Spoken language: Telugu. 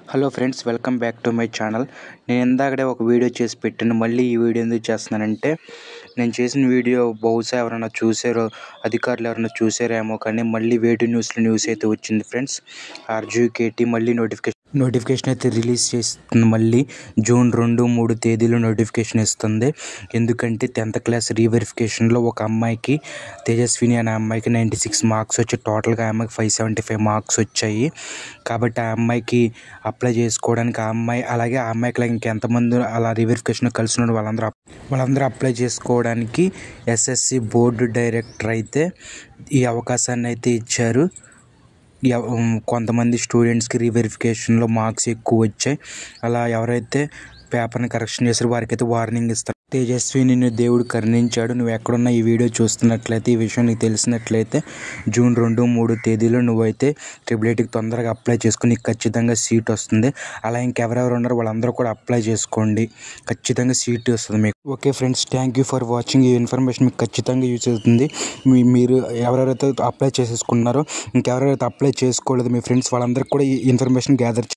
Hello friends, welcome back to my channel. నేను ఇందాకడే ఒక వీడియో చేసి పెట్టాను. మళ్ళీ ఈ వీడియో ఎందుకు చేస్తున్నానంటే, నేను చేసిన వీడియో బహుశా ఎవరైనా చూసారో, అధికారులు ఎవరైనా చూసారేమో, కానీ మళ్ళీ వేటి న్యూస్ అయితే వచ్చింది ఫ్రెండ్స్. ఆర్జీకేటీ మళ్ళీ నోటిఫికేషన్ అయితే రిలీజ్ చేస్తుంది. మళ్ళీ జూన్ 2-3 తేదీలో నోటిఫికేషన్ ఇస్తుంది. ఎందుకంటే 10th క్లాస్ రీవెరిఫికేషన్లో ఒక అమ్మాయికి, తేజస్విని అనే అమ్మాయికి 96 మార్క్స్ వచ్చాయి. టోటల్గా ఆ అమ్మాయికి 575 మార్క్స్ వచ్చాయి. కాబట్టి ఆ అమ్మాయికి అప్లై చేసుకోవడానికి అలాగే ఆ అమ్మాయికి ఇంకెంతమంది అలా రీవెరిఫికేషన్ కలిసిన వాళ్ళందరూ అప్లై చేసుకోవడానికి ఎస్ఎస్సి బోర్డు డైరెక్టర్ అయితే ఈ అవకాశాన్ని అయితే ఇచ్చారు. కొంతమంది స్టూడెంట్స్కి రీవెరిఫికేషన్లో మార్క్స్ ఎక్కువ వచ్చాయి. అలా ఎవరైతే పేపర్ని కరెక్షన్ చేశారో వారికైతే వార్నింగ్ ఇస్తారు. తేజస్వి, నిన్ను దేవుడు కరుణించాడు. నువ్వు ఎక్కడున్నా ఈ వీడియో చూస్తున్నట్లయితే, ఈ విషయం నీకు తెలిసినట్లయితే, జూన్ 2-3 తేదీలో నువ్వైతే ట్రిపుల్ తొందరగా అప్లై చేసుకుని నీకు ఖచ్చితంగా సీట్ వస్తుంది. అలా ఇంకెవరెవరు ఉన్నారో వాళ్ళందరూ కూడా అప్లై చేసుకోండి. ఖచ్చితంగా సీట్ వస్తుంది మీకు. Okay friends, thank you for watching. ఈ ఇన్ఫర్మేషన్ మీకు ఖచ్చితంగా యూజ్ అవుతుంది. మీరు ఎవరెవరైతే అప్లై చేసేసుకున్నారో, ఇంకెవరైతే అప్లై చేసుకోలేదు మీ ఫ్రెండ్స్, వాళ్ళందరికీ కూడా ఈ ఇన్ఫర్మేషన్ గ్యాదర్